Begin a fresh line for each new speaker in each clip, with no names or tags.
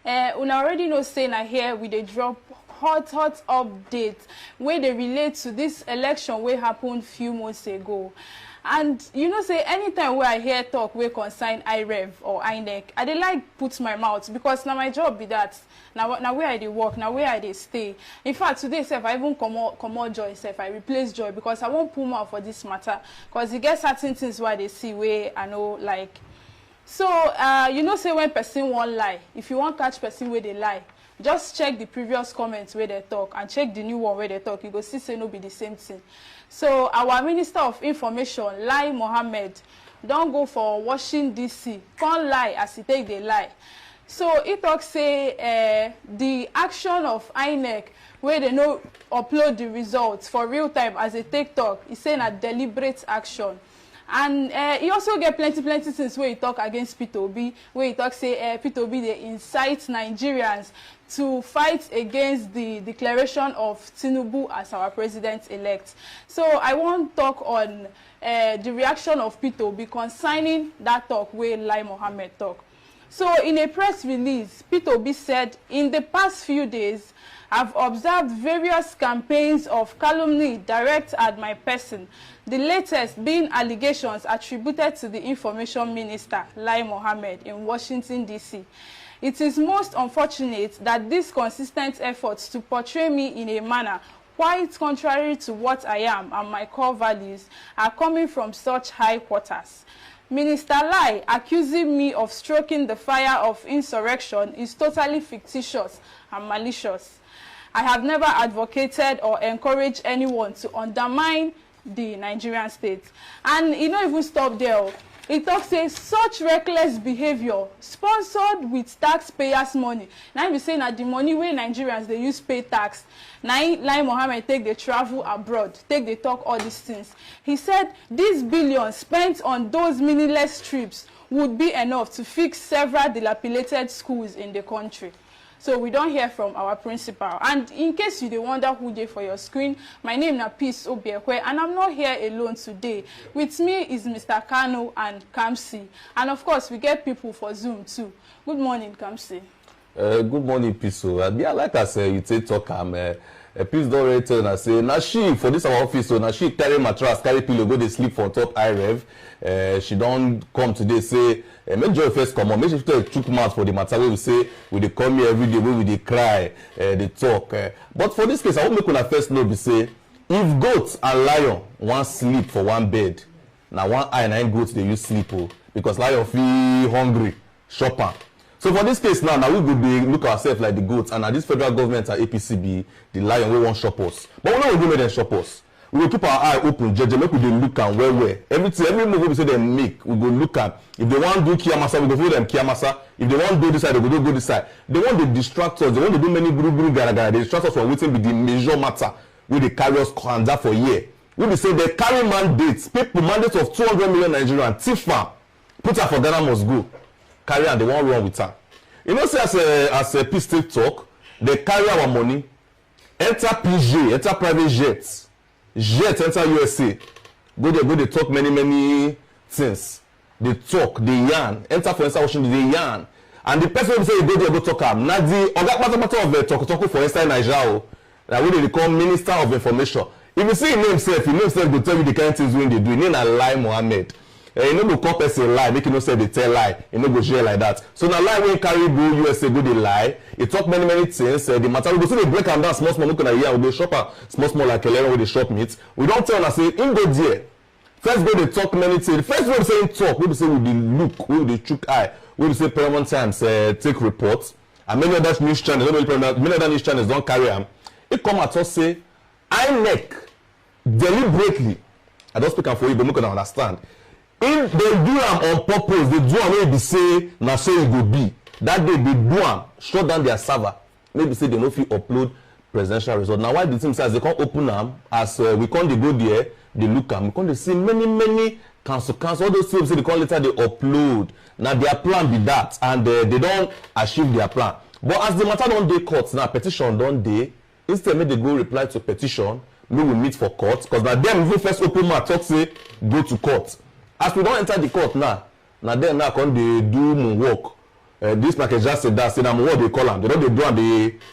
Una already know saying I here with a drop hot update where they relate to this election where happened few months ago. And you know, say anytime where I hear talk where concern IReV or INEC, I dey like put my mouth because now my job be that. Now where I dey work, now where I dey stay. In fact, today self I even come out joy self, I replace joy because I won't pull mouth for this matter. Because you get certain things where they see where I know like. So you know, say when person won't lie, if you want catch person where they lie, just check the previous comments where they talk and check the new one where they talk. You go see say no be the same thing. So our Minister of Information, Lai Mohammed, don't go for Washington DC. Can't lie as he take the lie. So he talk say the action of INEC where they no upload the results for real time as a TikTok, he's saying a deliberate action. And he also get plenty things where he talk against P2B, where he talk say P2B they incite Nigerians to fight against the declaration of Tinubu as our president-elect. So I want to talk on the reaction of P2B concerning that talk where Lai Mohammed talk. So in a press release, P2B said, in the past few days, I've observed various campaigns of calumny directed at my person, the latest being allegations attributed to the Information Minister, Lai Mohammed, in Washington, D.C. It is most unfortunate that these consistent efforts to portray me in a manner quite contrary to what I am and my core values are coming from such high quarters. Minister Lai accusing me of stroking the fire of insurrection is totally fictitious and malicious. I have never advocated or encouraged anyone to undermine the Nigerian state. And he don't even stop there. He talks say such reckless behavior sponsored with taxpayers' money. Now he be saying that the money where Nigerians they use pay tax. Now Lai Mohammed take the travel abroad, take the talk all these things. He said these billions spent on those meaningless trips would be enough to fix several dilapidated schools in the country. So we don't hear from our principal. And in case you don't wonder who they for your screen, my name is Peace Obiekwe, and I'm not here alone today. With me is Mr. Kano and Kamsi. And of course, we get people for Zoom too. Good morning, Kamsi.
Good morning, Peace. I like I say, you take talk, Peace don't already tell us say, now she, for this our office, so now she carry mattress, carry pillow, go to sleep for top IReV. She don't come today, say, make Joy first come on, make sure she took mouth for the matter where we say, we they come here every day, where we they cry, they talk. But for this case, I won't make una first know, be say, if goats and lion want sleep for one bed, now one eye and 9 goats they use sleep, because lion feel hungry, shopper. So for this case now we will be look ourselves like the goats, and now this federal government and APCB, the lion, we won't shop us. But we don't do make them shop us. We will keep our eye open, judge, make we look and where. Every move we say they make, we go look at. If they want to do Kiamasa, we go follow them Kiamasa. If they want to do this side, they go this side. They want to distract us, they want to do many guru gara. They distract us from waiting with the major matter where they carry us kanda for a year. We be say they carry mandates, people mandates of 200 million Nigerian, Tifa, put her for Ghana must go. Carry and they won't run with her. You know, say as a peace state talk, they carry our money, enter PJ, enter private jets, enter USA. Go there, they talk many things. They talk, they yarn, enter for instance Washington, they yarn. And the person will say you go there, go talk am. Now the matter of talk for instance Nigeria, that way they call Minister of Information. If you see him himself, go tell you the kind of things when they do. He name na Lai Mohammed. You know, go call person lie, make you know say they tell lie, you know, go share like that. So now lie when carry go USA, go they lie. He talk many things. The matter we go see they break and down small, look at here, we go shop small like a level where they shop meat. We don't tell us say in go there. First go they talk many things. First we say talk, we say with the look, we the chook eye, we say Paramount Times take reports, and many other news channels, many other news channels don't carry them. It come at us say INEC deliberately. I don't speak for you, but you can understand. If they do them on purpose, they do them where they say, now so it will be. That day they do them, shut down their server. Maybe say they no fit upload presidential result. Now why the team says they can't open them, as we can't they go there, they look them, we can't they see many cancel, all those things say they can't later they upload. Now their plan be that, and they don't achieve their plan. But as the matter don't dey court, now petition don't dey, instead make they go reply to petition, we will meet for court, because now them even first open my talk say go to court. As we don't enter the court now then now come they do more work. this market just said that, say now what they call them, they don't they do and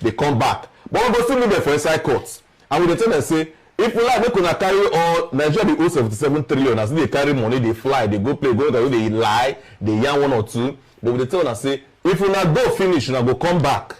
they come back. But we go still leave them for inside court. And we tell them say, if we like, we gonna carry all Nigeria be 77 trillion, as they carry money, they fly, they go play, they lie, they yarn one or two. But we tell them say, if we not go finish, you go come back,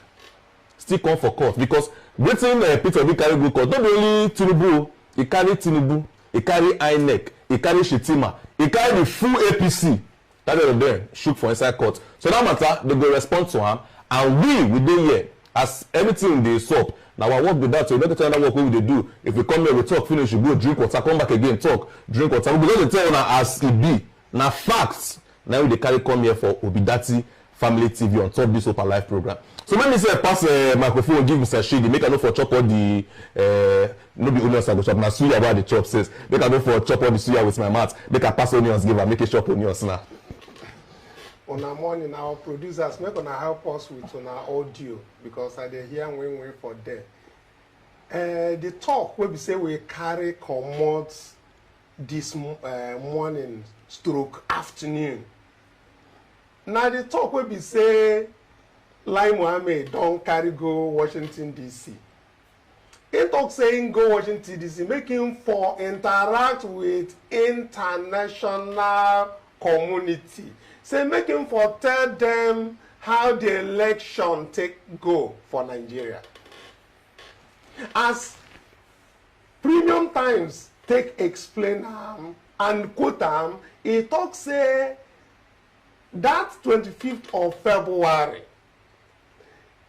still come for court because waiting Peter Obi carry go court. Not only Tinubu, he carry Tinubu, he carry INEC, he carry Shetima, he carry the full APC. That is them shook for inside court. So that matter, they go respond to him, and we dey here as everything dey sup. Now I work with that, so you don't tell them what we dey do. If we come here, we talk, finish, you go drink water, come back again, talk, drink water. Because they tell you now as it be, now facts. Now they carry come here for Obidattitv Family TV on top this Open Live program. So when me say pass microphone and give Mr. Shady, make I know for chop all the no be onions I go chop. Na suya about the chop says. Make I know for chop all the suya with my mouth. Make I pass onions give her, make it chop onions now.
On our morning, our producers make gonna help us with on our audio because I dey hear when for there. The talk where we say we carry comot this morning stroke afternoon. Now the talk where we say Lai Mohammed don't carry go Washington DC. He talk saying go Washington DC, making for interact with international community. Say making for tell them how the election take go for Nigeria. As Premium Times take explain and quote he talk say that 25th of February,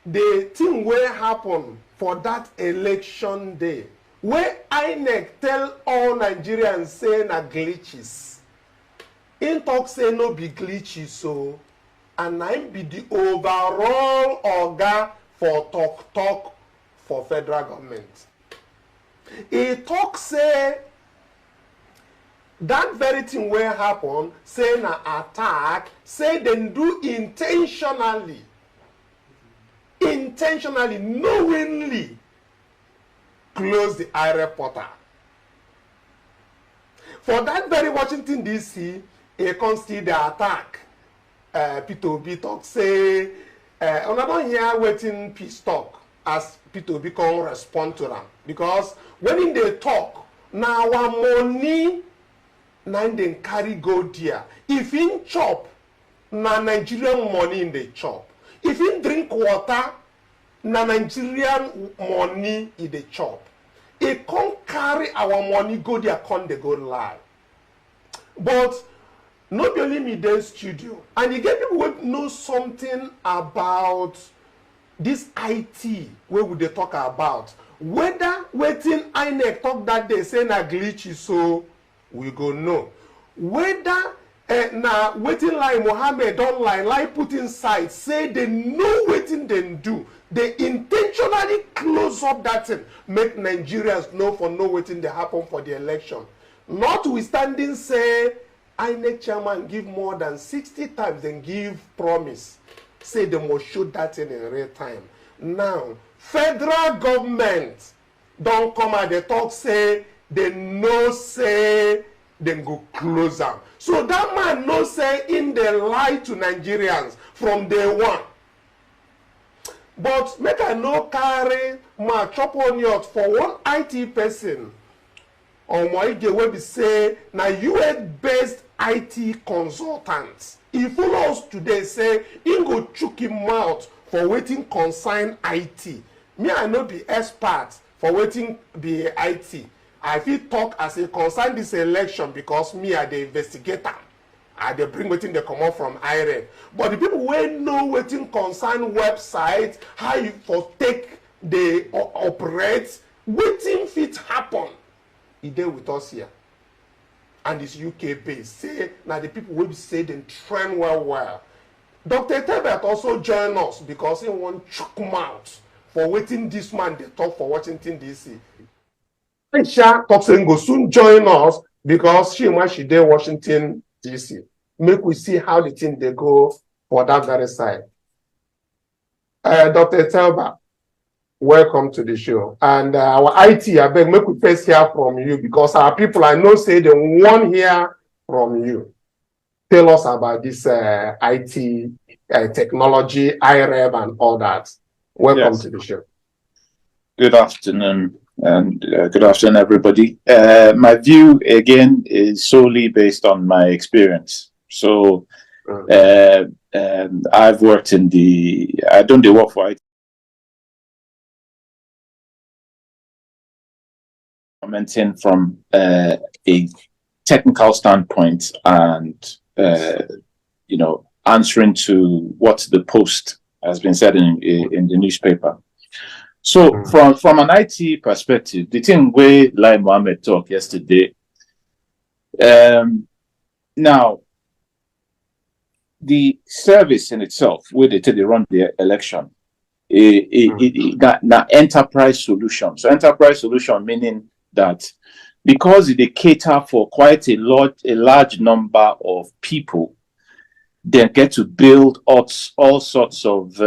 the thing will happen for that election day, where INEC tell all Nigerians say na glitches. In talk say no be glitches, so and I be the overall organ for talk for federal government. He talk say that very thing will happen, say na attack, say they do intentionally, knowingly close the IReV portal. For that very Washington DC, he consider the attack. Peter Obi talk say, I don't hear waiting peace talk as Peter Obi can respond to them. Because when they talk, now our money, now they carry go there. If in chop, na Nigerian money in the chop. If in drink water, na Nigerian money in the chop. It can't carry our money go there, can't they go lie. But not only me the studio, and you get people who know something about this IT, where would they talk about? Whether waiting INEC talk that they say na glitchy, so we go know. Whether na waiting like Mohammed don't lie put inside, say they know waiting they do. They intentionally close up that thing, make Nigerians know for no waiting they happen for the election. Notwithstanding, say INEC chairman give more than 60 times than give promise. Say they must shoot that thing in real time. Now, federal government don't come and they talk say they no say then go close them. So that man no say in the lie to Nigerians from day one. But make I no carry my chop on yacht for one IT person on my way be say na US-based IT consultants. He follow us today say he go chook him out for waiting consign IT. Me I no be expert for waiting be IT. I feel talk as a concern this election because me are the investigator. I they bring waiting they come out from IReV. But the people who know waiting concern website, how you for take they operate, waiting fit happen. He there with us here. And it's UK based. Say now the people will say they train well. Dr. Tebet also join us because he want choke him out for waiting this man they talk for Washington DC. Aisha talk saying go soon join us because she there Washington DC. Make we see how the thing they go for that very side. Dr. Telba, welcome to the show. And our IT, I beg, make we first hear from you because our people I know say they want hear from you. Tell us about this IT technology, IReV, and all that. Welcome to the show.
Good afternoon, and good afternoon, everybody. My view, again, is solely based on my experience. So I've worked in I don't do work for IT. Commenting from a technical standpoint and, you know, answering to what the post has been said in the newspaper. So from an IT perspective, the thing where Lai Mohammed talked yesterday, now the service in itself, where they run the election, that enterprise solution. So enterprise solution meaning that because they cater for quite a large number of people, they get to build all sorts of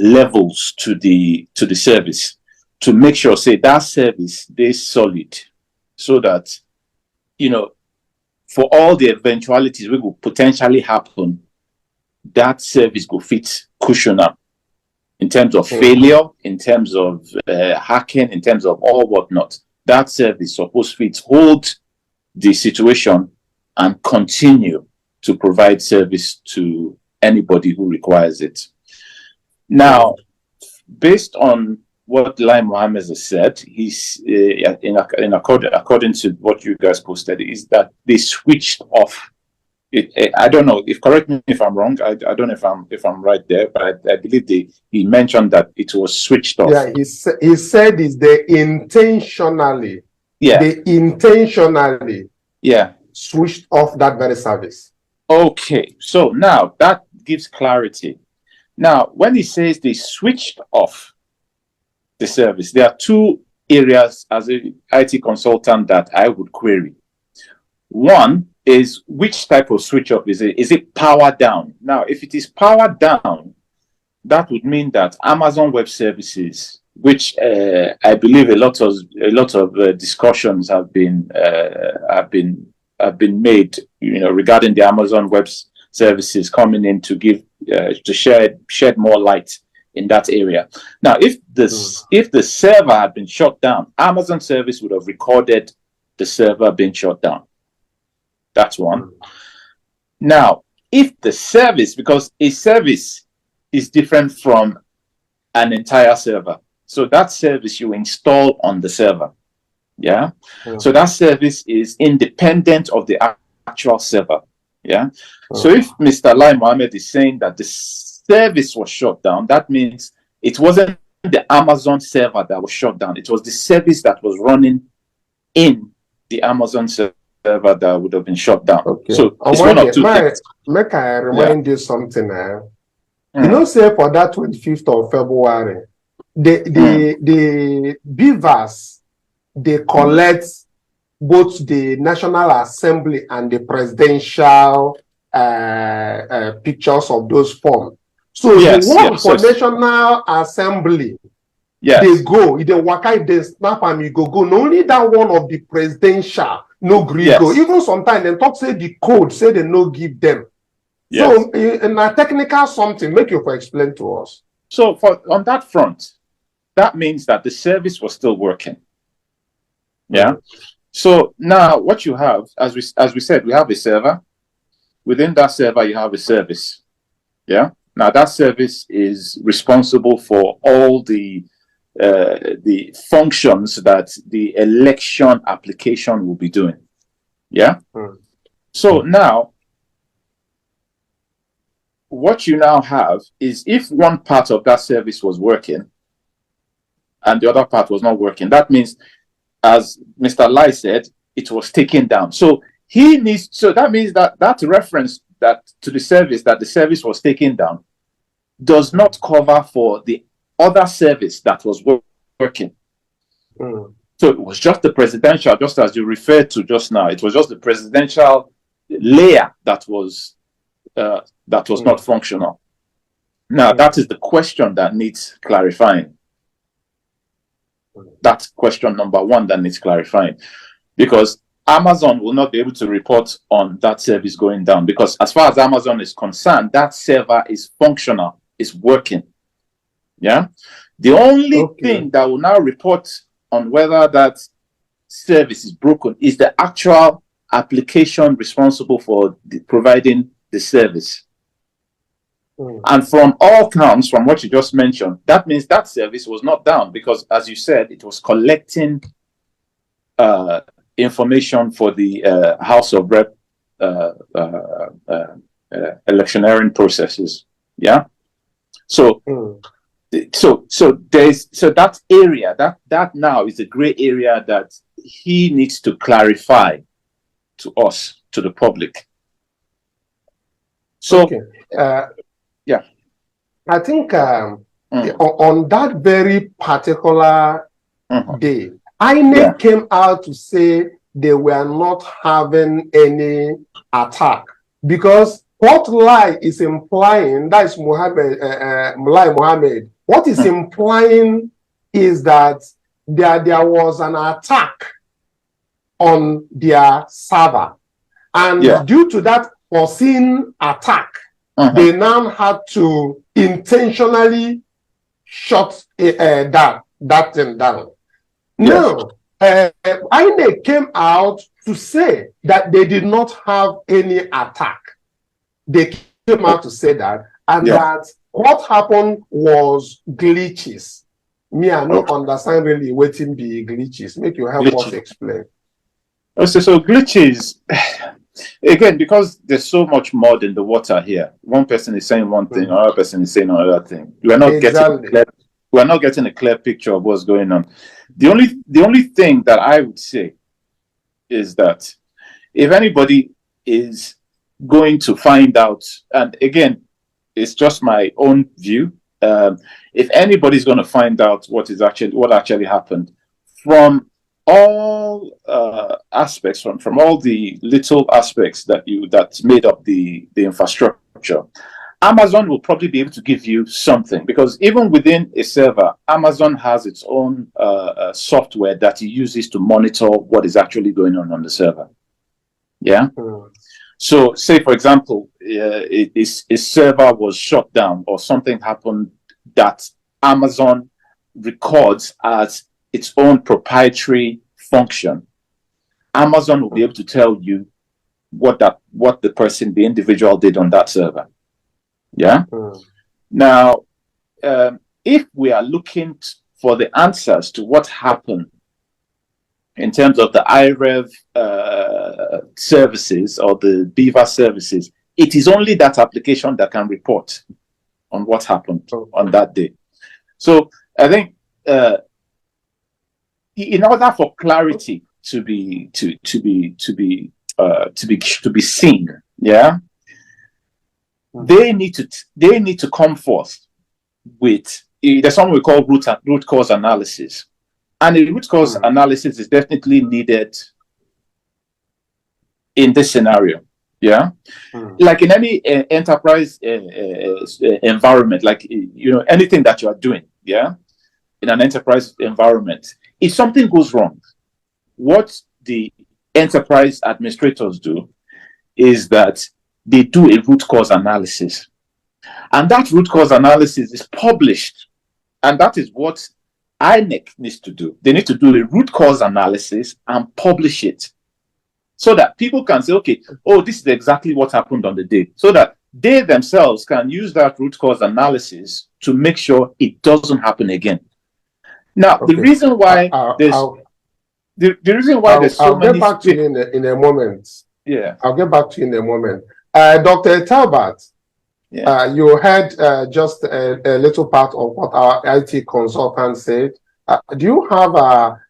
levels to the service to make sure, say, that service is solid, so that, you know, for all the eventualities which will potentially happen, that service will fit cushion up in terms of failure, in terms of hacking, in terms of all whatnot. That service supposed to hold the situation and continue to provide service to anybody who requires it. Now, based on what Lai Mohammed has said, he's according to what you guys posted, is that they switched off. I don't know, if correct me if I'm wrong. I don't know if I'm right there, but I believe he mentioned that it was switched off.
Yeah, he said is they intentionally switched off that very service. Okay,
so now that gives clarity. Now, when he says they switched off the service, there are two areas as an IT consultant that I would query. One is, which type of switch off is it? Is it power down? Now, if it is power down, that would mean that Amazon Web Services, which I believe a lot of discussions have been made, you know, regarding the Amazon Web Services coming in to give to shed more light in that area. Now, if the server had been shut down, Amazon service would have recorded the server being shut down. That's one. Now, if the service, because a service is different from an entire server, so that service you install on the server, so that service is independent of the actual server, So if Mr. Lai Mohammed is saying that the service was shut down, that means it wasn't the Amazon server that was shut down. It was the service that was running in the Amazon server that would have been shut down. Okay. So it's one of two things.
Make I remind you something. You know, say for that 25th of February, the beavers, they collect both the National Assembly and the presidential pictures of those forms. So the one for National Assembly, they go, they work out, they snap and you go. No, only that one of the presidential, no agree go. Even sometimes they talk, say the code, say they no give them. So in a technical something, make you explain to us.
So on that front, that means that the service was still working. So now what you have, as we said, we have a server. Within that server, you have a service. Now that service is responsible for all the functions that the election application will be doing. So now, what you now have is, if one part of that service was working and the other part was not working, that means, as Mr. Lai said, it was taken down. So he needs, so that means that that reference that to the service, that the service was taken down, does not cover for the other service that was working. So it was just the presidential, just as you referred to just now, it was just the presidential layer that was not functional. Now, that is the question that needs clarifying. That's question number one that needs clarifying. Because Amazon will not be able to report on that service going down, because as far as Amazon is concerned, that server is functional, is working. Yeah. The only thing that will now report on whether that service is broken is the actual application responsible for providing the service. And from all counts, from what you just mentioned, that means that service was not down, because, as you said, it was collecting information for the House of Rep electioneering processes. Yeah. So, so that area, that now is a gray area that he needs to clarify to us, to the public. So, yeah,
I think on that very particular day, INEC came out to say they were not having any attack, because what Lai is implying, that is Mulai Mohammed, what is implying is that there was an attack on their server, and due to that foreseen attack, they now had to intentionally shut that thing down. Now, INEC came out to say that they did not have any attack. They came out to say that, and that what happened was glitches. Me, I don't understand really what in be glitches. Make you help us explain.
So glitches, again, because there's so much mud in the water here. One person is saying one thing, another person is saying another thing. We're not getting a clear picture of what's going on. The only thing that I would say is that if anybody is going to find out, and again, it's just my own view, if anybody's going to find out what actually happened from all aspects, from all the little aspects that made up the infrastructure, Amazon will probably be able to give you something, because even within a server, Amazon has its own software that it uses to monitor what is actually going on the server. Yeah. So, say for example, a server was shut down or something happened that Amazon records as its own proprietary function. Amazon will be able to tell you what the individual did on that server. Yeah. Now, if we are looking for the answers to what happened in terms of the IReV services or the Beaver services, it is only that application that can report on what happened on that day. So I think in order for clarity to be seen, yeah, they need to come forth with there's something we call root cause analysis, and the root cause analysis is definitely needed in this scenario. Yeah, like in any enterprise environment, like anything that you are doing, yeah, in an enterprise environment, if something goes wrong, what the enterprise administrators do is that they do a root cause analysis, and that root cause analysis is published, and that is what INEC needs to do. They need to do a root cause analysis and publish it, so that people can say, okay, oh, this is exactly what happened on the day, so that they themselves can use that root cause analysis to make sure it doesn't happen again. Now, the reason why there's so many... I'll get
back to you in a moment.
Yeah.
I'll get back to you in a moment. Dr. Talbot, you heard just a little part of what our IT consultant said. Do you have a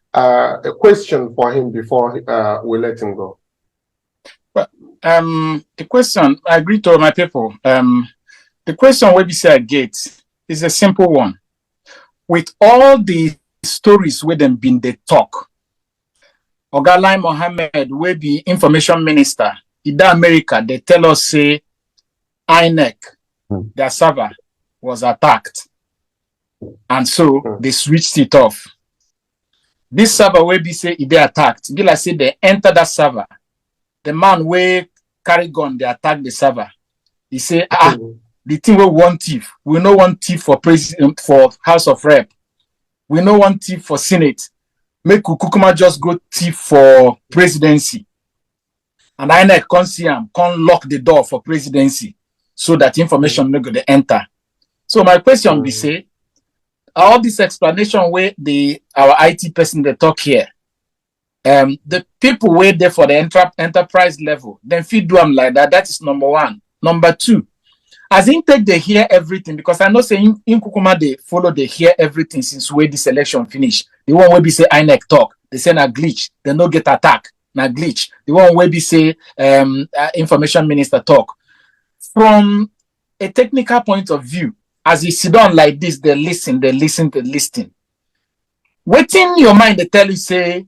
question for him before we let him go?
Well, the question, I agree to all my people. The question we say get is a simple one. With all the stories where them been they talk, Ogalai Mohammed will be information minister in America. They tell us say INEC, their server was attacked, and so they switched it off. this server will be say if they attacked, be like say they enter that server. The man will carry gun, they attack the server. He say, the thing we want thief. We no want thief for president, for House of Rep. We no want thief for Senate. Make Kukuma just go thief for presidency. And INEC can't see him, can't lock the door for presidency so that information no go to enter. So my question be say, all this explanation where our IT person they talk here, the people wait there for the enterprise level, then feed do them like that. That is number one. Number two, as intake they hear everything, because I know saying in Kukuma they follow they hear everything since where this election finish. The one where be say INEC talk, they say na glitch, they no get attack, na glitch. The one where be say information minister talk. From a technical point of view, as you sit down like this, they listen. Waiting your mind, they tell you say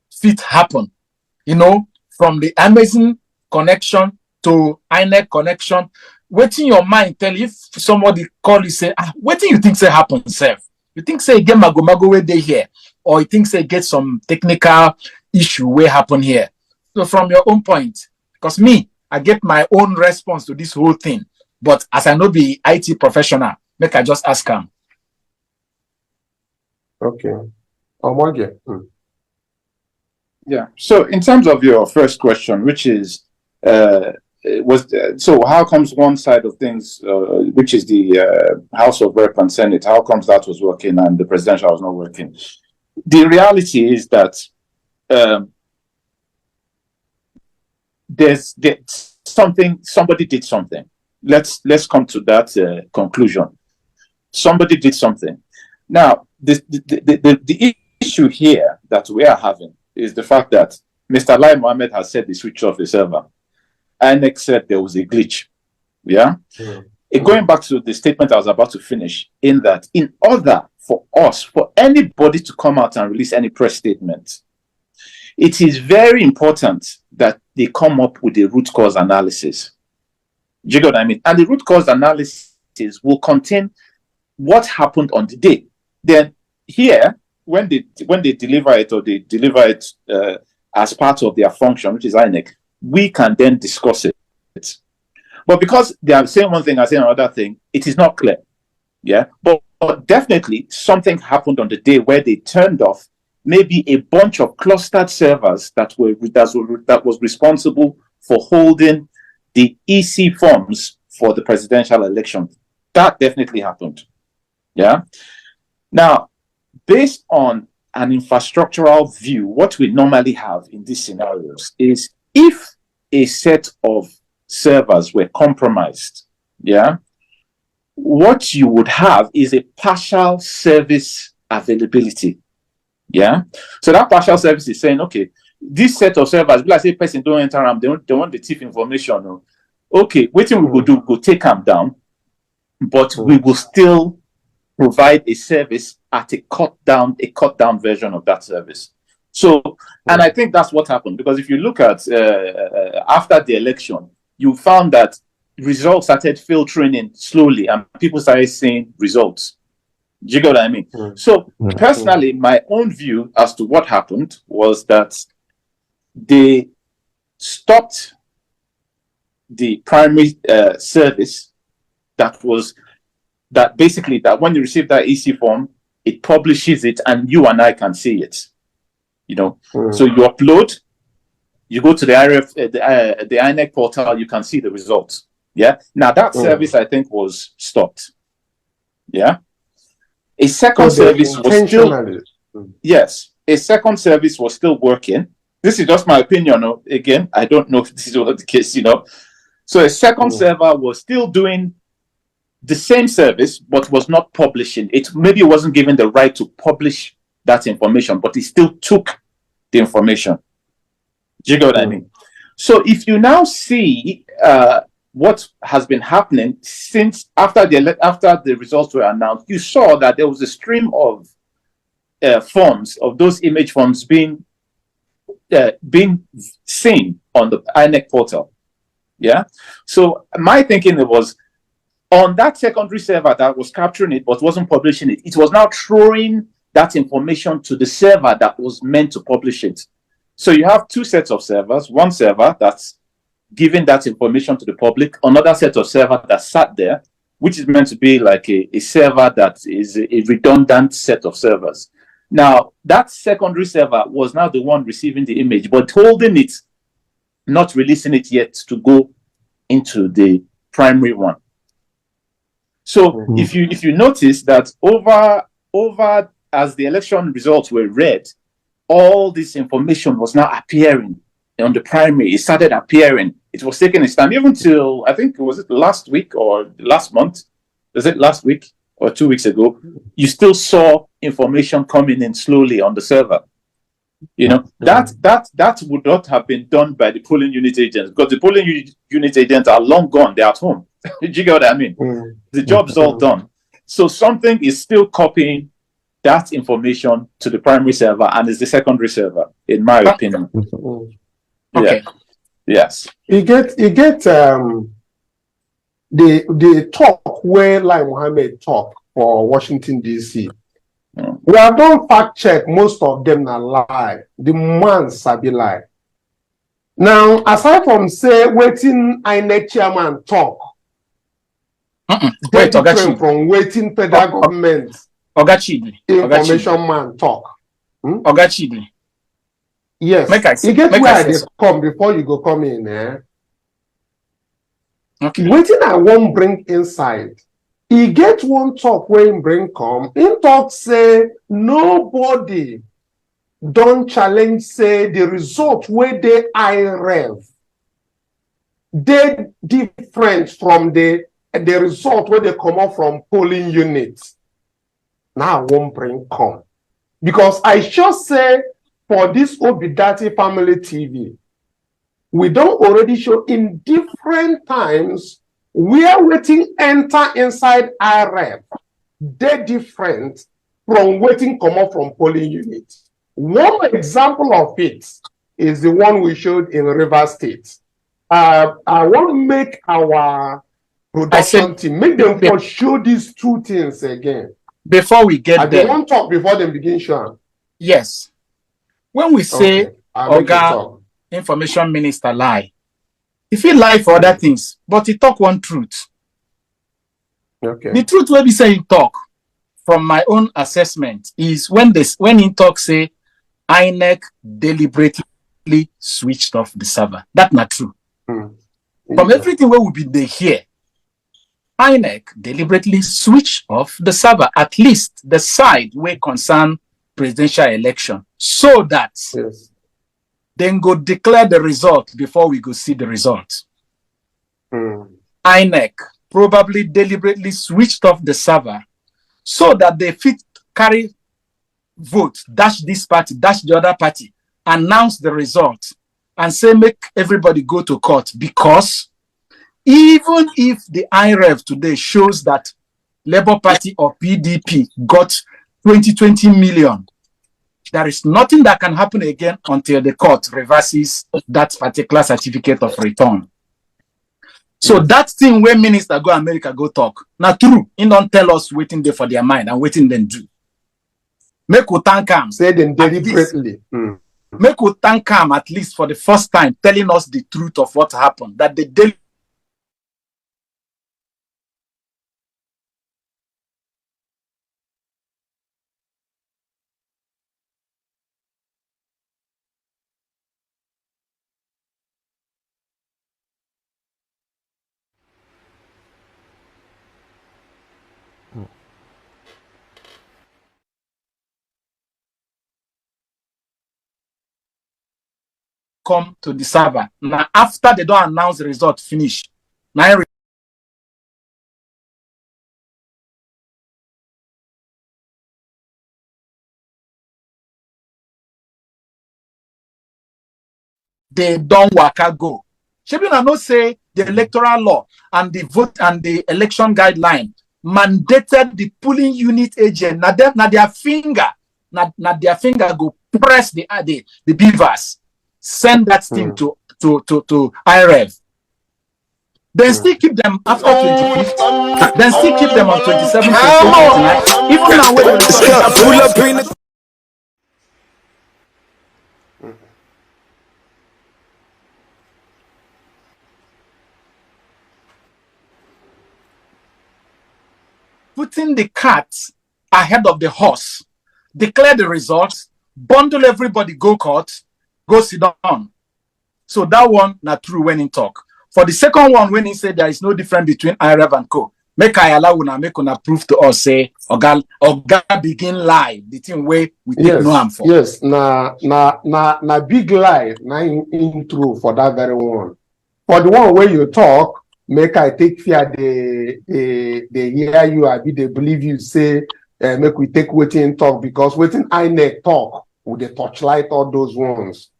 fit happen, you know, from the Amazon connection to INEC connection. Waiting your mind tell you if somebody call you say, waiting you think say happen, self. You think say get mago where they here, or you think say get some technical issue where happen here. So from your own point, because me, I get my own response to this whole thing. But as I know the IT professional, make I just ask him.
Okay.
Yeah. So in terms of your first question, which is so how comes one side of things, which is the House of Rep and Senate, how comes that was working and the presidential was not working? The reality is that somebody did something. Let's come to that conclusion. Somebody did something. Now, the issue here that we are having is the fact that Mr. Lai Mohammed has said he switched off the server. INEC said there was a glitch. Yeah? Going back to the statement I was about to finish, in that in order for anybody to come out and release any press statement, it is very important that they come up with a root cause analysis. Do you get what I mean? And the root cause analysis will contain what happened on the day. Then here, when they deliver it, or they deliver it as part of their function, which is INEC, we can then discuss it. But because they are saying one thing and saying another thing, it is not clear. Yeah, but definitely something happened on the day where they turned off maybe a bunch of clustered servers that was responsible for holding the EC forms for the presidential election. That definitely happened. Yeah. Now, based on an infrastructural view, what we normally have in these scenarios is if a set of servers were compromised, yeah, what you would have is a partial service availability. Yeah. So that partial service is saying, okay, this set of servers, like say person don't enter them, they want the thief information. Okay, waiting we will do, we'll take them down, but we will still provide a service at a cut down version of that service. So, and I think that's what happened, because if you look at after the election, you found that results started filtering in slowly and people started seeing results. Do you get what I mean? So personally, my own view as to what happened was that they stopped the primary service that basically when you receive that EC form, it publishes it and you and I can see it. You know, so you upload, you go to the IReV, the INEC portal, you can see the results. Yeah. Now that service I think was stopped. Yeah. A second service was still, yes, a second service was still working. This is just my opinion. Again, I don't know if this is the case, you know. So a second server was still doing the same service, but was not publishing it. Maybe it wasn't given the right to publish that information, but it still took the information. Do you get what I mean? So if you now see what has been happening since after the results were announced, you saw that there was a stream of forms, of those image forms being seen on the INEC portal. Yeah. So my thinking was on that secondary server that was capturing it but wasn't publishing it, it was now throwing that information to the server that was meant to publish it. So you have two sets of servers, one server that's giving that information to the public, another set of server that sat there, which is meant to be like a server that is a redundant set of servers. Now, that secondary server was now the one receiving the image, but holding it, not releasing it yet to go into the primary one. So if you notice that over as the election results were read, all this information was now appearing on the primary. It started appearing. It was taking its time, even till, I think, was it last week or last month? Was it last week or 2 weeks ago? You still saw information coming in slowly on the server. You know, that would not have been done by the polling unit agents, because the polling unit agents are long gone. They're at home. Do you get what I mean? The job's all done. So something is still copying that information to the primary server, and it's the secondary server, in my opinion.
Okay.
Yeah. Yes.
You get the talk where Lai Mohammed talk for Washington DC. We have done fact check, most of them are lie. The man sabi lie. Now, aside from say waiting INEC chairman talk,
wait,
different from waiting federal government information man talk.
Ogachidi.
Yes, you get where they come before you go come in.
Okay.
Waiting I won't bring inside. He get one talk where he bring come. In talk say nobody don't challenge say the result where they IReV. They different from the result where they come out from polling units. Now I won't bring come. Because I just say for this Obidattitv family TV, we don't already show in different times where waiting enter inside IReV. They're different from waiting come up from polling unit. One example of it is the one we showed in Rivers State. I want to make our production team, make them for show these two things again.
Before we get there.
I don't talk before they begin showing.
Yes. When we say
Oga
information minister lie, if he lie for other things, but he talk one truth.
Okay.
The truth will be saying talk, from my own assessment, is when he talk say INEC deliberately switched off the server. That's not true. From everything where we be there here, INEC deliberately switched off the server, at least the side where concern presidential election, so that then go declare the result before we go see the result. INEC probably deliberately switched off the server so that they fit carry vote, dash this party, dash the other party, announce the result, and say make everybody go to court. Because even if the IReV today shows that Labour Party or PDP got 20 million, there is nothing that can happen again until the court reverses that particular certificate of return. So that thing where minister go America go talk, now true, he don't tell us waiting there for their mind and waiting them do. Make we thank him.
Say them deliberately.
Make we thank him at least for the first time telling us the truth of what happened. That the come to the server. Now, after they don't announce the result, finish. Now, they don't waka go. Shebina no say the electoral law and the vote and the election guideline mandated the polling unit agent. Now their finger go press the beavers. Send that thing to IReV. then still keep them after 25th, then still keep them on 27th, 28th, 29th. Even now, when pull up in the putting the cart ahead of the horse, declare the results, bundle everybody, go court, go sit down. So that one, not true when in talk. For the second one, when he said there is no difference between IReV and co, make I allow una make una prove to us say Oga begin lie the thing way we take no harm for.
Yes, na big lie, na intro for that very one. For the one where you talk, make I take fear they hear you, I be they believe you say make we take waiting talk because waiting INEC talk with the torchlight all those ones.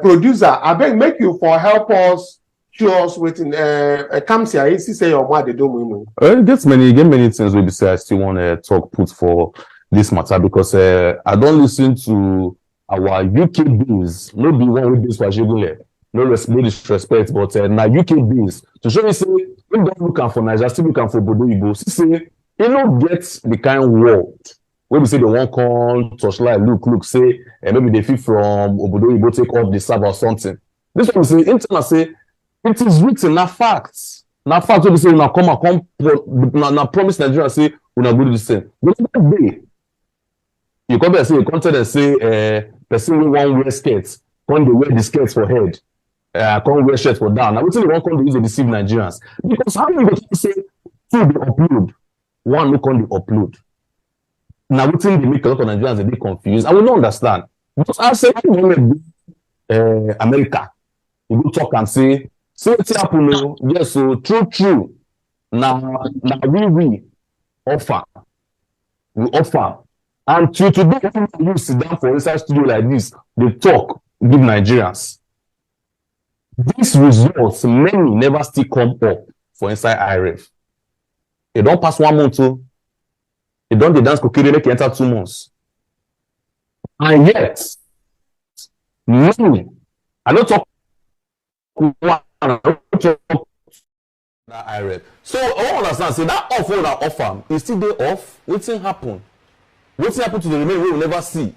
Producer, I beg make you for help us show us waiting. Comes here, you say your what they do.
Get many things we say I still want to talk put for this matter because I don't listen to our UK beans. No be one with this for Jigule. No disrespect, but now UK beans to show me say we don't look for Nigeria, still looking for Obidattitv. See, say you know get the kind of world. When we say they won't call torchlight, look, say, maybe they feel from Obidattitv take off the server or something. This one we say, internet say, it is written, na facts. Na facts, when we say, una come, na promise Nigeria say, una go do this thing. But that day, you come and say, you come tell them say, person who want wear skirts, come they wear the skirts for head, come wear shirts for down. Now, we say they won't come to use to deceive Nigerians. Because how you go to say, two they upload, one no come they upload. Now, we think they make a lot of Nigerians a bit confused. I will not understand. Because I say, America, you go talk and say what's happening? Yes, so true. Now we offer. We offer. And today, you sit down for research studio like this, they talk, give Nigerians. These results, many never still come up for inside IReV. They don't pass 1 month too. They don't dance cocaine, make enter 2 months. And yet, many, I don't talk that IReV. So I don't understand, say that offer that offer is still there off. What's happen? What's happen to the remaining we will never see?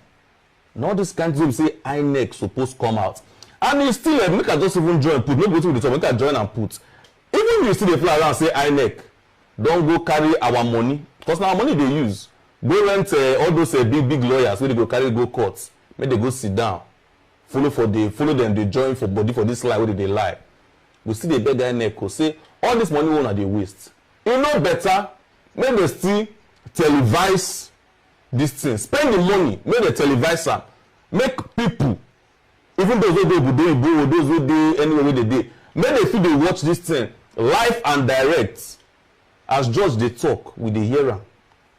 Now this country will say INEC supposed to come out. And you still make us just even join put, maybe with the top, make us join and put. Even you still fly around and say INEC, don't go carry our money. Because now money they use. Go rent all those big lawyers where they go carry go courts. Make they go sit down. Follow them, they join for body for this lie where they lie. We see the beg INEC say all this money won't they waste. You know better, make they still televise this thing. Spend the money, make they televise them. Make people, even those who do those who do anywhere where they do, make they feel they watch this thing live and direct. As judge they talk with the hearer,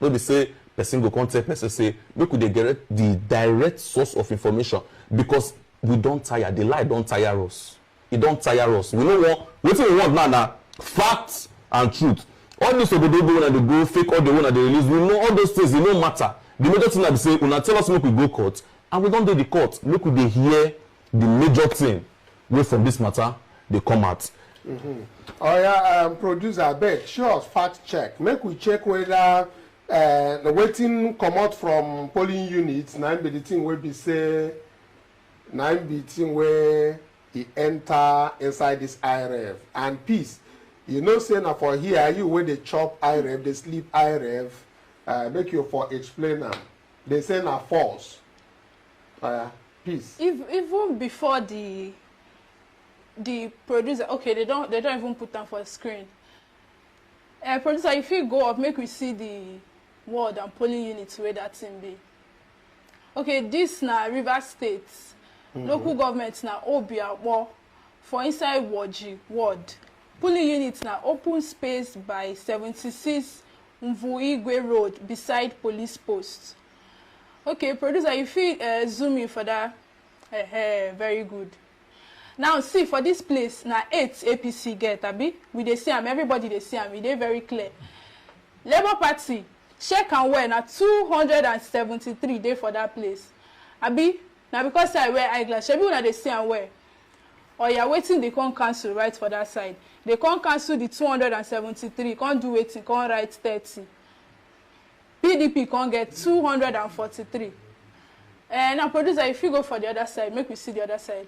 no be say person go contact person say make we dey get the direct source of information because we don't tire, the lie don't tire us. It don't tire us. We know what we want now facts and truth. All this Obidattitv when they go fake, all the one that they release, we know all those things. It no matter. The major thing that they say, una tell us make we go court, and we don't do the court. Make we dey hear the major thing. Where from this matter they come out.
Oh yeah, producer, beg, show us fact check. Make we check whether the waiting come out from polling units. Now be the thing where be say, now be the thing where he enter inside this IReV and peace. You know, say now for here you where they chop IReV, they sleep IReV. Make you for explain them. They say now false. Peace.
Even before the producer, okay, they don't even put them for a screen. Producer, if you go up, make we see the ward and polling units where that thing be. Okay, this na River State. Local government na Obiattitv for inside ward. Polling units na open space by 76 Mvuigwe Road beside police post. Okay, producer, if you zoom in for that, very good. Now see for this place na 8 APC get abi we dey see am, everybody dey see am, e dey very clear. Labour Party check and wear na 273 dey for that place abi na because I wear eyeglass shebi una dey see am well. or you're waiting, they can't cancel right for that side. They can't cancel the 273, can't do waiting, can't write 30. PDP can't get 243. And now, producer, if you go for the other side, make we see the other side.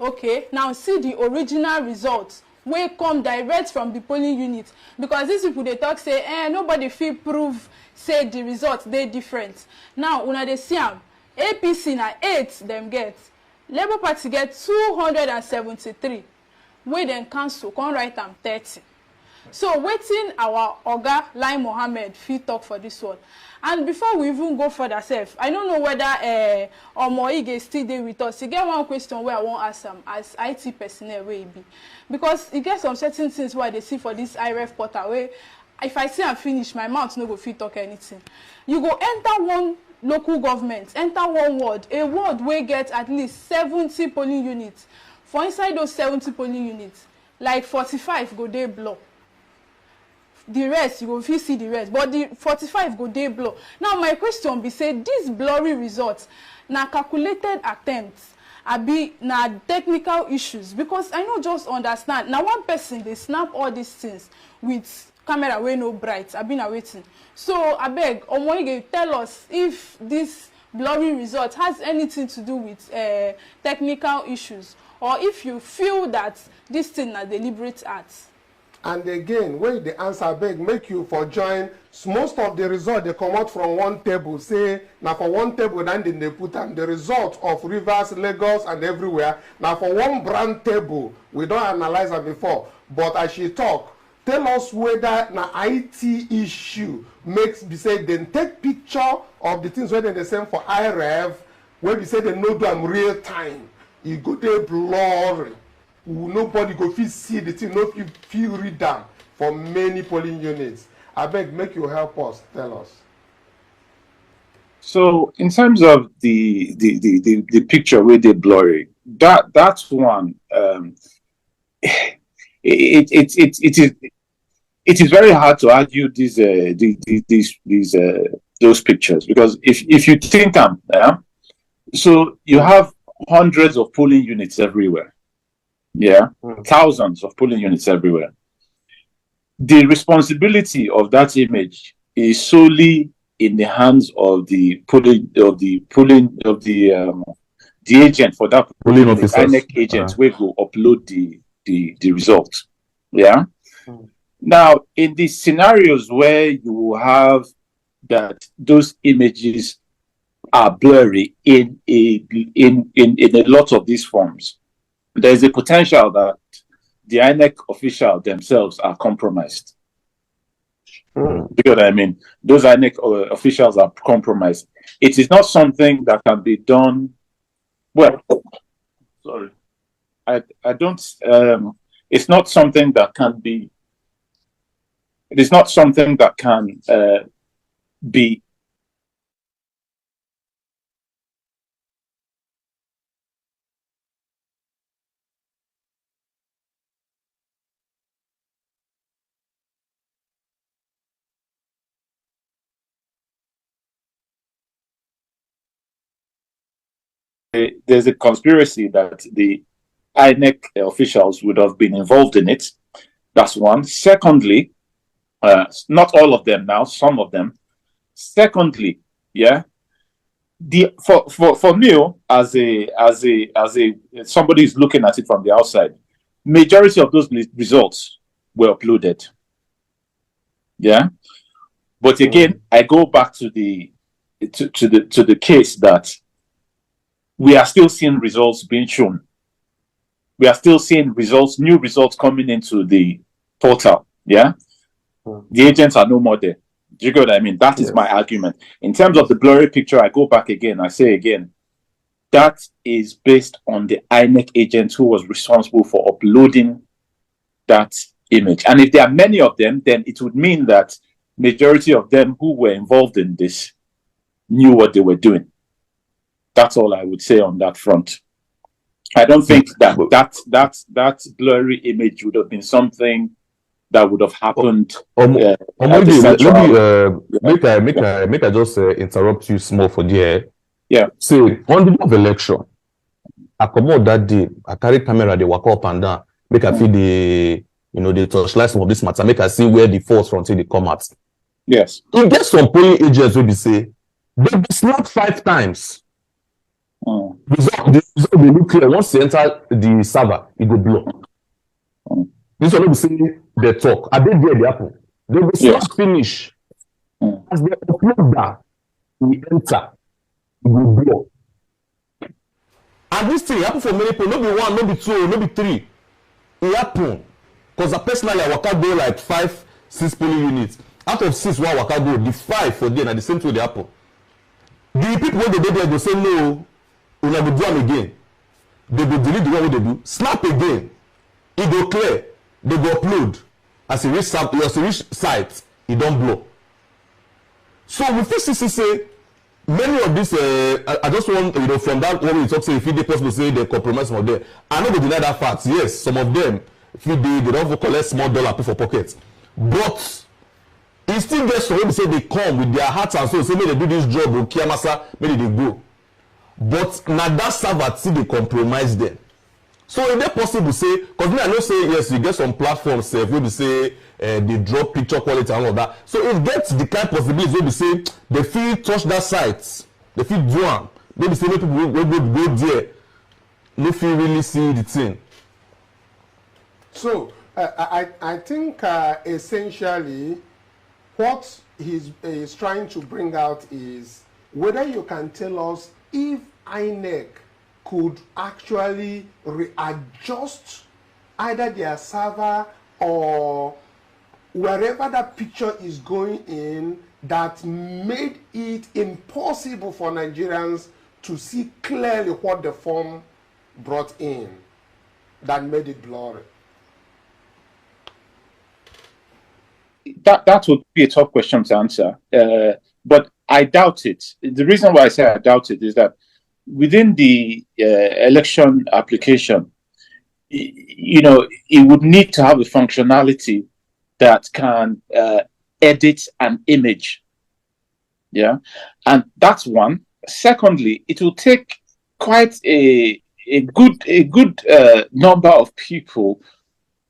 Okay, now see the original results wey come direct from the polling unit, because these people they talk say nobody feel prove say the results they different. Now una dey see am, APC na 8 them get, Labour Party get 273 wey dem cancel come write am 30. So waiting our Oga Lai Mohammed fit talk for this one. And before we even go further self, I don't know whether Omoige still dey with us. You get one question where I won't ask him as IT personnel where he be. Because you get some certain things where they see for this IReV portal where if I see and finish, my mouth no go fit talk anything. You go enter one local government, enter one ward, a ward where get at least 70 polling units. For inside those 70 polling units, like 45 go dey block. The rest, you will see the rest, but the 45 go dey blow. Now my question be say, these blurry results na calculated attempts, abi na technical issues, because I no just understand. Now one person they snap all these things with camera wey no bright, abi na waiting. So abeg, Omoige, tell us if this blurry result has anything to do with technical issues, or if you feel that this thing na deliberate act.
And again, when the answer beg make you for join, most of the result they come out from one table. Say now for one table, then they put on the result of Rivers, Lagos, and everywhere. Now for one brand table, we don't analyze it before. But as she talk, tell us whether an IT issue makes be say then take picture of the things whether they send for IReV, where we say they know them real time. You go there blurry. Nobody go fit see the thing, no feel read them for many polling units. I beg, make you help us, tell us.
So in terms of the picture where they blurry, that's one. It is very hard to argue those pictures, because if you think so you have hundreds of polling units everywhere. Yeah, thousands of polling units everywhere. The responsibility of that image is solely in the hands of the agent for that polling officer, the INEC agent, where go upload the result. Yeah. Now, in the scenarios where you have that those images are blurry in a lot of these forms, there's a potential that the INEC officials themselves are compromised. Because I mean, those INEC officials are compromised. It is not something that can be done. Well, sorry, I don't. It's not something that can be. It is not something that can be. There's a conspiracy that the INEC officials would have been involved in it. That's one. Secondly, not all of them now, some of them. Secondly, yeah, for me as somebody who's looking at it from the outside, majority of those results were uploaded. Yeah, but again, I go back to the case that we are still seeing results being shown. We are still seeing results, new results coming into the portal. Yeah. The agents are no more there. Do you get what I mean? That is my argument. In terms of the blurry picture, I go back again. I say again, that is based on the INEC agent who was responsible for uploading that image. And if there are many of them, then it would mean that majority of them who were involved in this knew what they were doing. That's all I would say on that front. I don't think that blurry image would have been something that would have happened.
Make I just interrupt you small for there.
Yeah.
So on the day of election, I come out that day, I carry camera, they walk up and down, make I feel the, you know, they touchlight some of this matter, make I see where the force from they come out.
Yes.
You get some polling agents will be say, they be snapped 5 times. The result will look clear. Once you enter the server, it go blow. This one will be saying they talk. I did there, the apple. They will snap finish. As they upload that, we enter, it will blow. And this thing happen for many people, no be 1, no be 2, no be 3. It happen. Because I personally I waka go like 5, 6 polling units. Out of 6 one waka go, the 5 for them, and the same thing they happen. The people when they do there go say no, we will do them again. They go delete the one what they do, snap again. It go clear. They go upload. As a reach site, it don't blow. So with this say many of these, I just want, you know, from that one we talk, say if it possible say they compromise some of them. I know they deny that fact. Yes, some of them, if they don't collect small dollar put for pockets. But it still gets some people say they come with their hearts and soul, say maybe they do this job or Kiamasa, maybe they go. But now that server see they compromise them. So is it possible say, because me I know say yes, you get some platforms where we say they drop picture quality and all of that. So it gets the kind of possibility where we say they feel touch that site, they feel do one. Maybe say maybe people go there, no feel really see the thing.
So I think essentially what he's trying to bring out is whether you can tell us if INEC could actually readjust either their server or wherever that picture is going in that made it impossible for Nigerians to see clearly what the form brought in, that made it blurry.
That would be a tough question to answer, but I doubt it. The reason why I say I doubt it is that within the election application, you know, it would need to have a functionality that can edit an image. Yeah, and that's one. Secondly, it will take quite a good number of people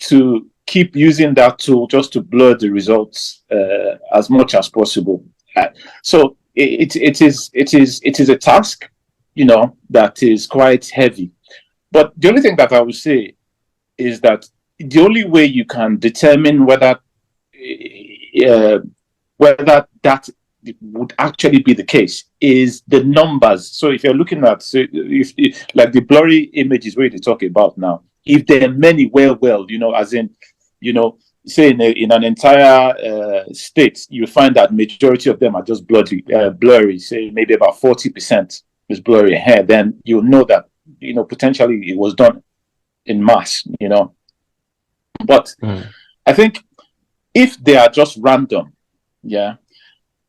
to keep using that tool just to blur the results as much as possible. So it is a task, you know, that is quite heavy. But the only thing that I would say is that the only way you can determine whether that would actually be the case is the numbers. So if you're looking at, so if like the blurry images where they talk about now, if there are many, well, you know, as in, you know, say in an entire state, you find that majority of them are just blurry, say maybe about 40% is blurry hair, then you'll know that, you know, potentially it was done in mass, you know. But I think if they are just random, yeah,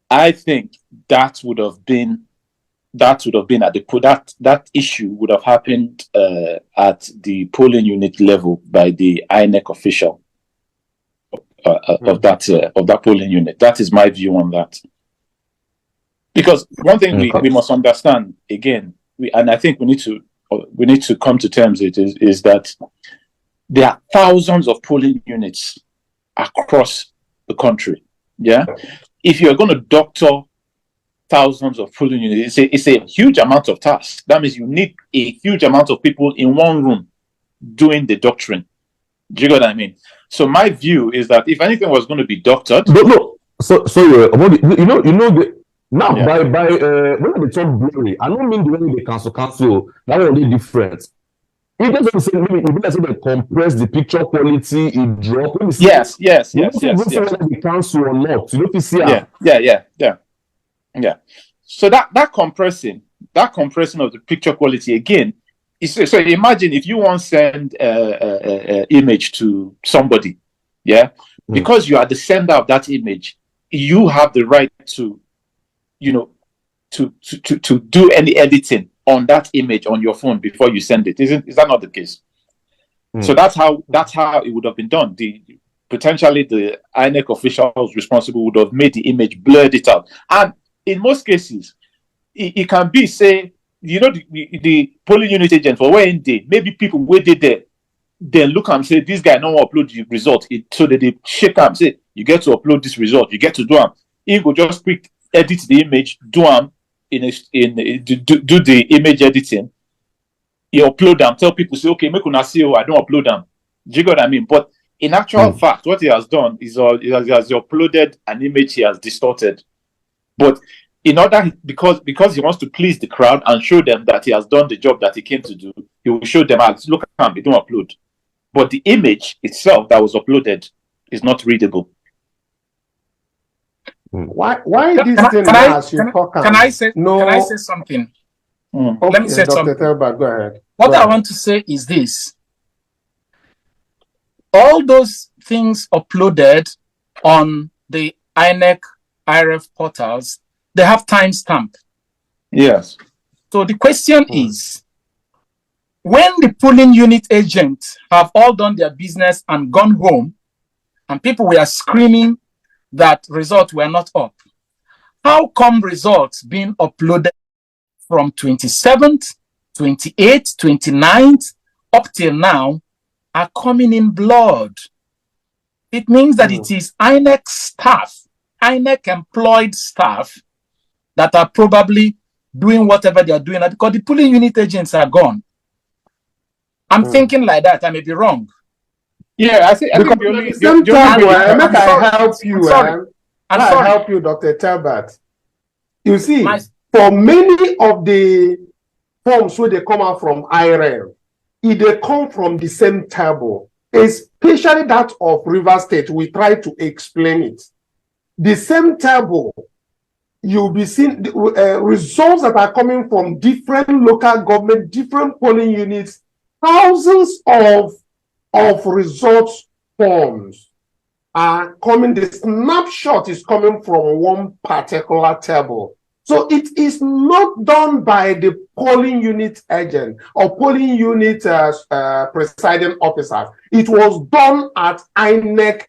I think that would have been at the that issue would have happened at the polling unit level by the INEC official of that polling unit. That is my view on that. Because one thing we must understand again, and I think we need to come to terms with is that there are thousands of polling units across the country. Yeah, if you're going to doctor thousands of polling units, it's a huge amount of tasks. That means you need a huge amount of people in one room doing the doctoring. Do you get what I mean? So my view is that if anything was going to be doctored,
no. So you know now by when they talk blurry, I don't mean the way they cancel. That will be different. It doesn't say maybe they compress the picture quality, it drop.
Yes.
Whether they cancel or not, you know, if you see
Yeah. So that compressing of the picture quality again is, so imagine if you want to send image to somebody, yeah, because you are the sender of that image, you have the right to, you know, to do any editing on that image on your phone before you send it. Is that not the case? So that's how it would have been done. Potentially the INEC officials responsible would have made the image, blurred it out, and in most cases, it can be, say, the polling unit agent for where in day, maybe people where they there, then look and say, this guy no upload the result. So that they shake and say, you get to upload this result, you get to do them. He go just quick edit the image, do them do the image editing. You upload them, tell people, say, okay, make una see, I don't upload them. Do you get what I mean? But in actual fact, what he has done is he has uploaded an image he has distorted. But in order, because he wants to please the crowd and show them that he has done the job that he came to do, he will show them, look at him, he don't upload. But the image itself that was uploaded is not readable.
Why this thing has you talk?
Can I say something?
Okay,
Let me say
Dr.
something.
Telbert, go ahead.
What I want to say is this. All those things uploaded on the INEC, IReV portals, they have timestamp.
Yes.
So the question is, when the polling unit agents have all done their business and gone home, and people were screaming that results were not up, how come results being uploaded from 27th, 28th, 29th, up till now, are coming in blood? It means that it is INEC staff, INEC employed staff, that are probably doing whatever they are doing, because the polling unit agents are gone. I'm thinking like that. I may be wrong.
Yeah, I think
Make I help you. I help you, Dr. Telbert. You see, for many of the forms where they come out from IReV, they come from the same table, especially that of Rivers State. We try to explain it. The same table, you'll be seeing results that are coming from different local government, different polling units, thousands of results forms are coming. The snapshot is coming from one particular table. So it is not done by the polling unit agent or polling unit presiding officers. It was done at INEC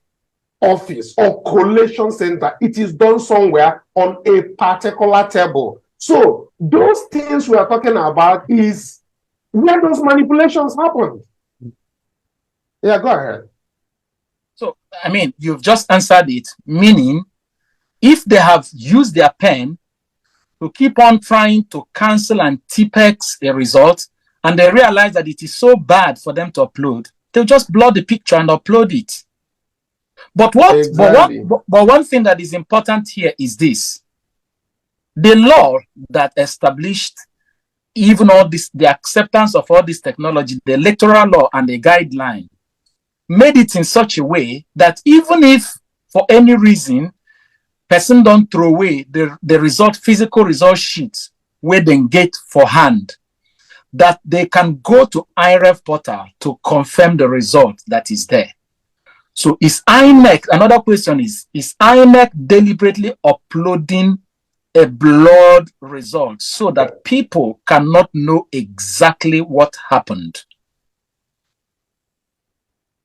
office or collation center. It is done somewhere on a particular table. So those things we are talking about is where those manipulations happen. Yeah, go ahead.
So, I mean, you've just answered it, meaning if they have used their pen to keep on trying to cancel and TPEX a result, and they realize that it is so bad for them to upload, they'll just blur the picture and upload it. But one thing that is important here is this. The law that established even all this, the acceptance of all this technology, the electoral law and the guideline, made it in such a way that even if for any reason person don't throw away the physical result sheets where they get for hand, that they can go to IReV portal to confirm the result that is there. So is INEC, another question is INEC deliberately uploading a blurred result so that people cannot know exactly what happened?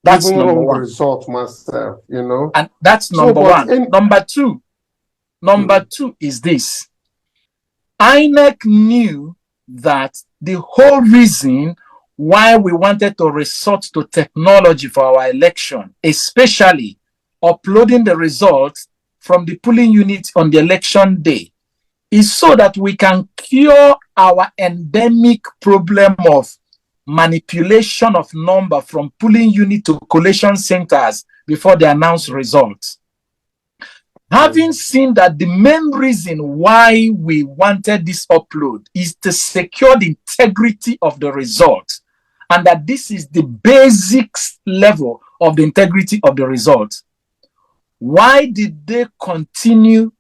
That's number one.
Result myself, you know.
And that's number one. Number two is this. INEC knew that the whole reason why we wanted to resort to technology for our election, especially uploading the results from the polling unit on the election day, is so that we can cure our endemic problem of manipulation of number from polling unit to collation centers before they announce results. Having seen that the main reason why we wanted this upload is to secure the integrity of the result, and that this is the basic level of the integrity of the result, why did they continue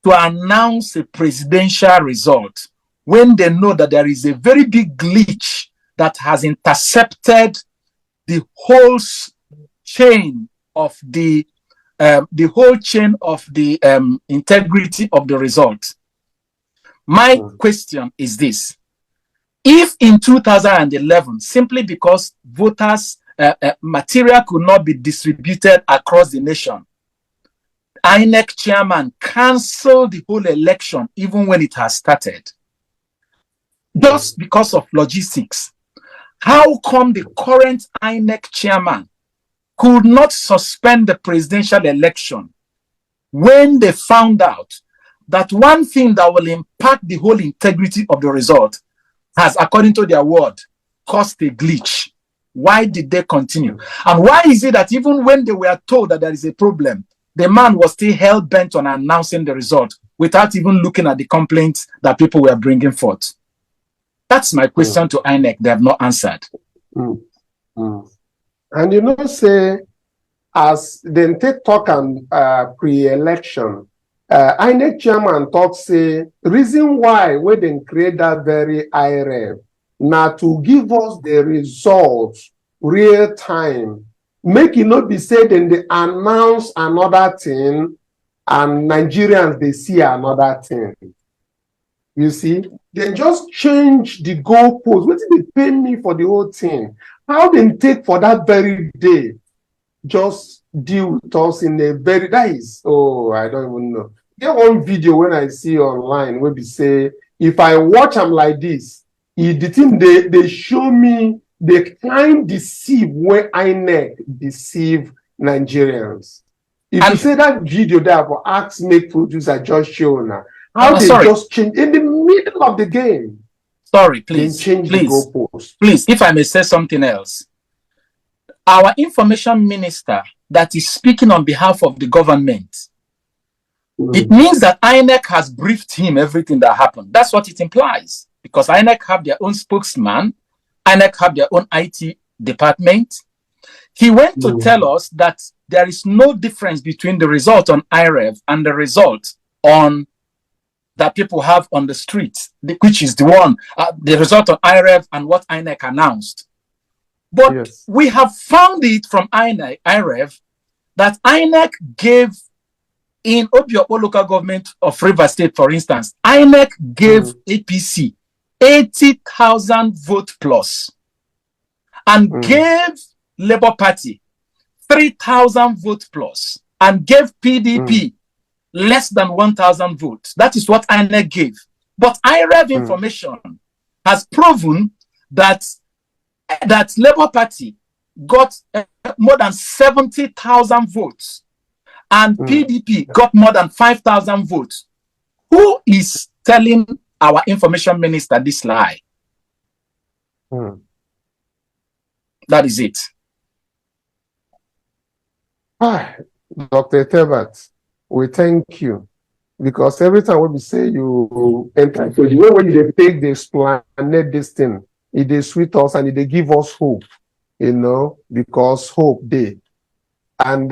to announce a presidential result when they know that there is a very big glitch that has intercepted the whole chain of the integrity of the result? My question is this. If in 2011, simply because voters' material could not be distributed across the nation, INEC chairman canceled the whole election even when it has started, just because of logistics. How come the current INEC chairman could not suspend the presidential election when they found out that one thing that will impact the whole integrity of the result has, according to their word, caused a glitch? Why did they continue? And why is it that even when they were told that there is a problem, the man was still hell-bent on announcing the result without even looking at the complaints that people were bringing forth? That's my question to INEC. They have not answered.
And you know, say, as they take talk and pre-election, INEC chairman talk say, reason why we didn't create that very IReV, now to give us the results real time, make it not be said and they announce another thing and Nigerians they see another thing. You see, they just change the goalpost. What did they pay me for the whole thing? How they take for that very day, just deal with us in a very, that is, oh, I don't even know. There one video when I see online where we say, if I watch them like this, the thing they show me the kind deceive where INEC deceive Nigerians. If you say that video there for Ask Make Producer just show now, how they just change in the middle of the game.
Sorry, please.
Change the goalpost.
Please, if I may say something else. Our information minister that is speaking on behalf of the government, it means that INEC has briefed him everything that happened. That's what it implies. Because INEC have their own spokesman, INEC have their own IT department. He went to tell us that there is no difference between the result on IReV and the result on that people have on the street, which is the one, the result on IReV and what INEC announced. But we have found it from IReV that INEC gave in Obiopo local government of Rivers State, for instance, INEC gave APC 80,000 vote plus and gave Labour Party 3,000 vote plus and gave PDP less than 1,000 votes. That is what INEC gave. But IReV information has proven that Labour Party got more than 70,000 votes and PDP got more than 5,000 votes. Who is telling our information minister this lie? That is it.
Hi, Dr. Tebert, we thank you because every time when we say you enter, so the way when you take the explanate this thing, it is sweet us and it give us hope, you know, because hope they. And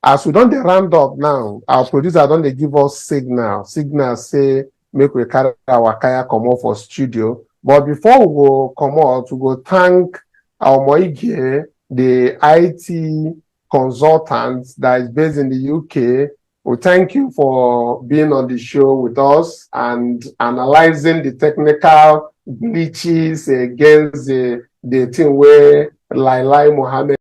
as we don't round up now, our producer don't they give us signal. Signal say make we carry our kaya come out for studio. But before we go come out, we go thank our Moige, the IT consultant that is based in the UK. We thank you for being on the show with us and analyzing the technical glitches against the thing where Lailai Mohammed